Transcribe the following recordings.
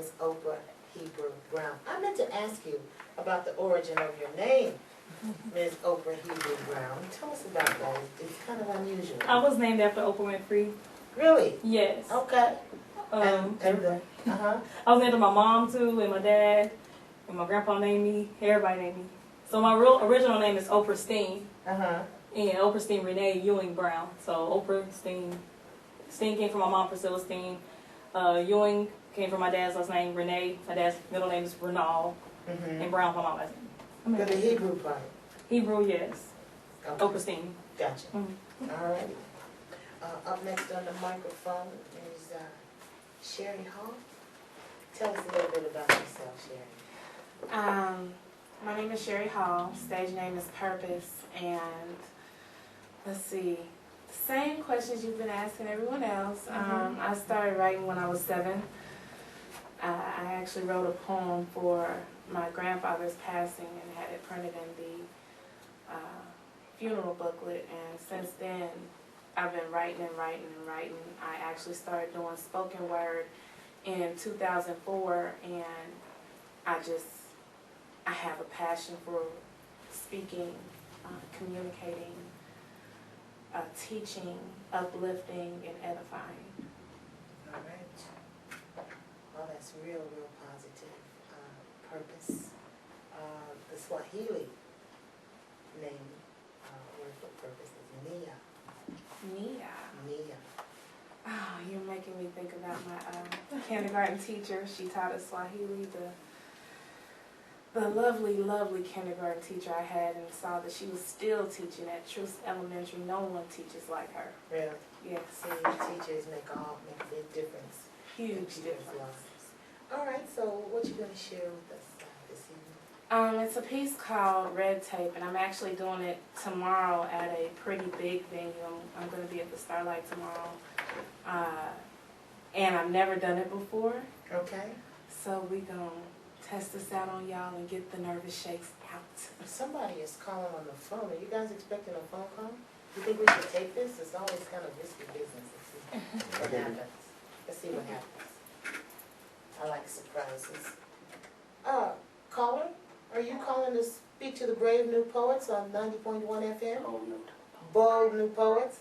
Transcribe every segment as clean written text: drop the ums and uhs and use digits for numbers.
Ms. Oprah Hebrew Brown. I meant to ask you about the origin of your name, Ms. Oprah Hebrew Brown. Tell us about that. It's kind of unusual. I was named after Oprah Winfrey. Really? Yes. Okay. I was named after my mom too, and my dad, and my grandpa named me. Everybody named me. So my real original name is Oprah Steen. And Oprah Steen Renee Ewing Brown. So Oprah Steen. Steen came from my mom, Priscilla Steen. Ewing came from my dad's last name, Renee. My dad's middle name is Renal. And Brown from my last name. For the Hebrew part? Hebrew, yes. Okay. Oprah Steen. Gotcha. All right. Up next on the microphone is Sherry Hall. Tell us a little bit about yourself, Sherry. My name is Sherry Hall. Stage name is Purpose. And let's see, same questions you've been asking everyone else. I started writing when I was 7. I actually wrote a poem for my grandfather's passing and had it printed in the funeral booklet. And since then, I've been writing and writing and writing. I actually started doing spoken word in 2004, and I have a passion for speaking, communicating, teaching, uplifting, and edifying. All right. Well, that's real positive. Purpose. The Swahili name, word for purpose is Nia. Nia. Nia. Oh, you're making me think about my kindergarten teacher. She taught us Swahili. The lovely, lovely kindergarten teacher I had, and saw that she was still teaching at Truth Elementary. No one teaches like her. Really? Yes. See, teachers make a big difference. Huge difference. All right, so what you going to share with us this evening? It's a piece called Red Tape, and I'm actually doing it tomorrow at a pretty big venue. I'm going to be at the Starlight tomorrow. And I've never done it before. Okay. So we're going to test this out on y'all and get the nervous shakes out. Somebody is calling on the phone. Are you guys expecting a phone call? You think we should take this? It's always kind of risky business. Let's see what happens. Let's see what happens. I like surprises. Caller, are you calling to speak to the Brave New Poets on 90.1 FM? Bold New Poets.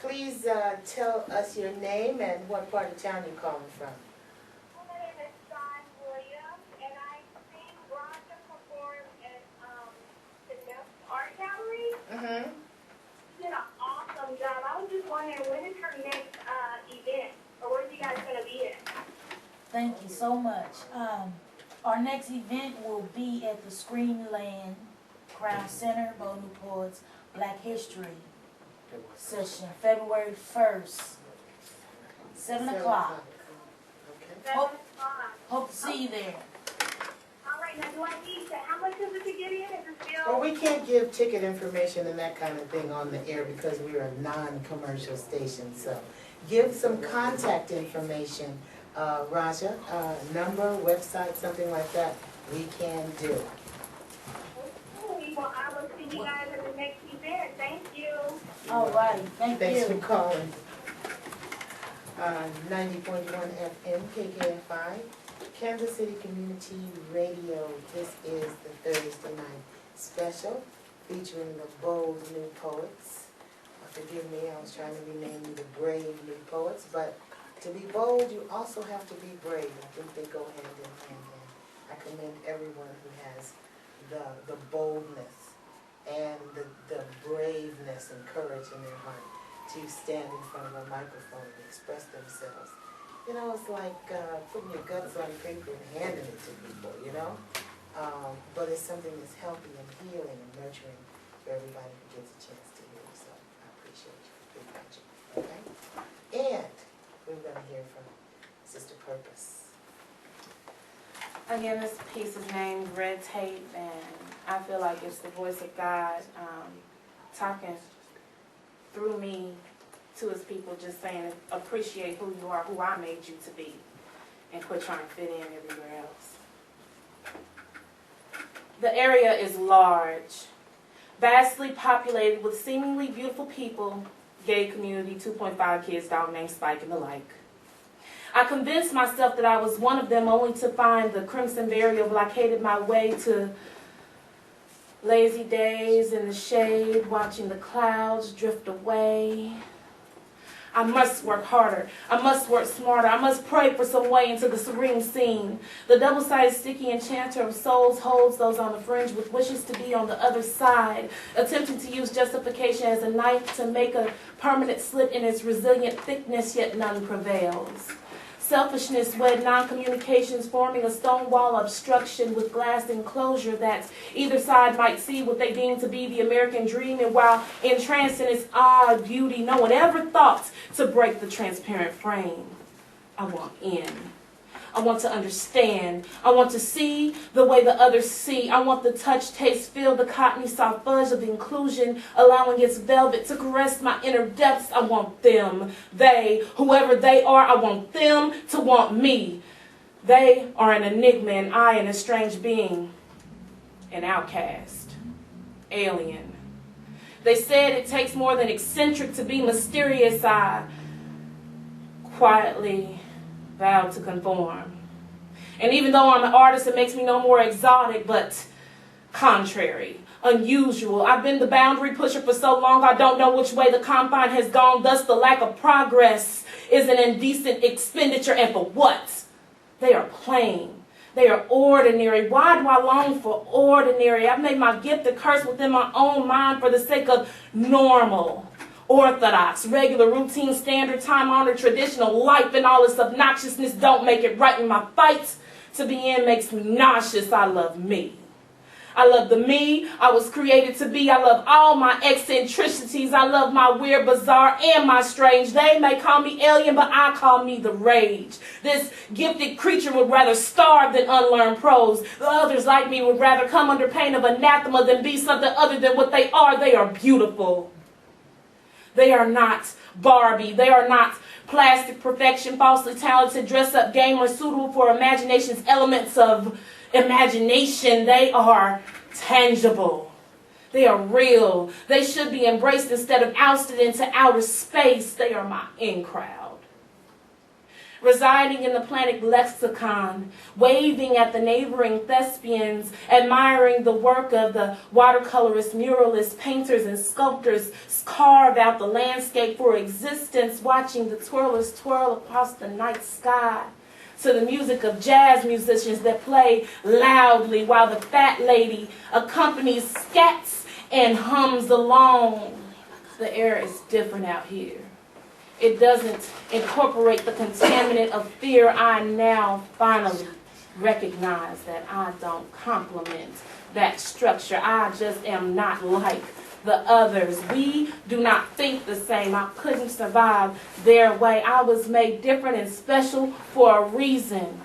Please tell us your name and what part of town you're calling from. My name is Sean Williams, and I sing Roger perform at the Neff Art Gallery. She did an awesome job. I was just wondering, when is her next event, or where are you guys going to be at? Thank you so much. Our next event will be at the Screenland Crown Center, BOLD.NEW.POETS Black History session, February 1st, 7 o'clock. Okay. Hope to see you there. All right, now do I need to, how much is it to get in? Is it still? Well, we can't give ticket information and that kind of thing on the air because we're a non-commercial station. So give some contact information, Raja, number, website, something like that. We can do. Okay, well, I will see you guys at the next event. Thank you. All right. Thanks Thanks you. for calling. 90.1 FM, kkfi, Kansas City Community Radio. This is the Thursday night special featuring the Bold New Poets. Forgive me, I was trying to rename you the Brave New Poets, but to be bold, you also have to be brave. I think they go hand in hand. I commend everyone who has the boldness and the braveness and courage in their heart to stand in front of a microphone and express themselves. You know, it's like putting your guts on paper and handing it to people, you know? But it's something that's healthy and healing and nurturing for everybody who gets a chance to hear. So I appreciate you for being watching, okay? And we're going to hear from Sister Purpose. Again, this piece is named Red Tape, and I feel like it's the voice of God talking through me to his people, just saying, appreciate who you are, who I made you to be, and quit trying to fit in everywhere else. The area is large, vastly populated with seemingly beautiful people, gay community, 2.5 kids, dog named Spike, and the like. I convinced myself that I was one of them, only to find the crimson barrier blockaded my way to lazy days in the shade, watching the clouds drift away. I must work harder. I must work smarter. I must pray for some way into the serene scene. The double-sided sticky enchanter of souls holds those on the fringe with wishes to be on the other side, attempting to use justification as a knife to make a permanent slit in its resilient thickness, yet none prevails. Selfishness wed non-communications, forming a stone wall obstruction with glass enclosure that either side might see what they deem to be the American dream, and while entranced in its odd beauty, no one ever thought to break the transparent frame. I want in. I want to understand. I want to see the way the others see. I want the touch, taste, feel the cottony soft fudge of inclusion, allowing its velvet to caress my inner depths. I want them, they, whoever they are, I want them to want me. They are an enigma and I an estranged being, an outcast, alien. They said it takes more than eccentric to be mysterious. I quietly vowed to conform. And even though I'm an artist, it makes me no more exotic, but contrary, unusual. I've been the boundary pusher for so long, I don't know which way the confine has gone. Thus, the lack of progress is an indecent expenditure. And for what? They are plain. They are ordinary. Why do I long for ordinary? I've made my gift a curse within my own mind for the sake of normal, orthodox, regular, routine, standard, time-honored, traditional life, and all its obnoxiousness don't make it right. In my fight to be in makes me nauseous. I love me. I love the me I was created to be. I love all my eccentricities. I love my weird, bizarre, and my strange. They may call me alien, but I call me the rage. This gifted creature would rather starve than unlearn prose. The others like me would rather come under pain of anathema than be something other than what they are. They are beautiful. They are not Barbie. They are not plastic perfection, falsely talented, dress-up gamers suitable for imagination's elements of imagination. They are tangible. They are real. They should be embraced instead of ousted into outer space. They are my in-crowd. Residing in the planet lexicon, waving at the neighboring thespians, admiring the work of the watercolorists, muralists, painters, and sculptors carve out the landscape for existence, watching the twirlers twirl across the night sky to the music of jazz musicians that play loudly while the fat lady accompanies scats and hums along. The air is different out here. It doesn't incorporate the contaminant of fear. I now finally recognize that I don't complement that structure. I just am not like the others. We do not think the same. I couldn't survive their way. I was made different and special for a reason.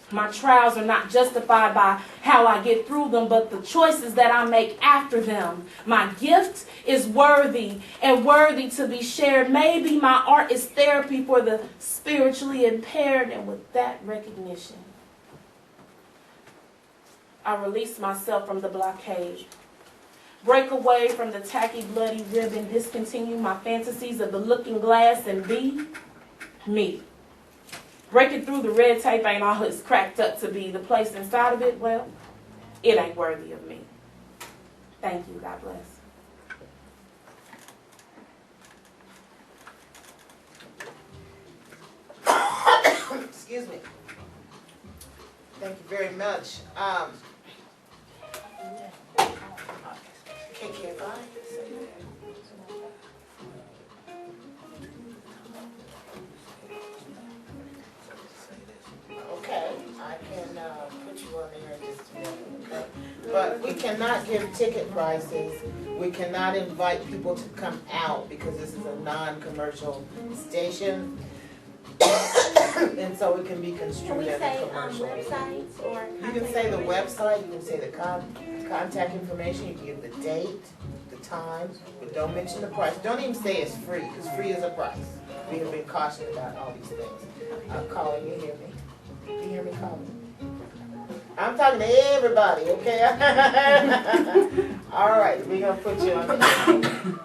My trials are not justified by how I get through them, but the choices that I make after them. My gift is worthy and worthy to be shared. Maybe my art is therapy for the spiritually impaired, and with that recognition, I release myself from the blockade. Break away from the tacky, bloody ribbon, discontinue my fantasies of the looking glass and be me. Breaking through the red tape ain't all it's cracked up to be. The place inside of it, well, it ain't worthy of me. Thank you. God bless. Excuse me. Thank you very much. kkfi. Okay, I can put you on there in just a minute, okay? But we cannot give ticket prices. We cannot invite people to come out because this is a non-commercial station. And so it can be construed as a commercial. Websites or You can say the website, you can say the contact information, you can give the date, the time, but don't mention the price. Don't even say it's free, because free is a price. We have been cautioned about all these things. I'm calling, you hear me? You hear me calling? I'm talking to everybody, okay? All right, we're going to put you on the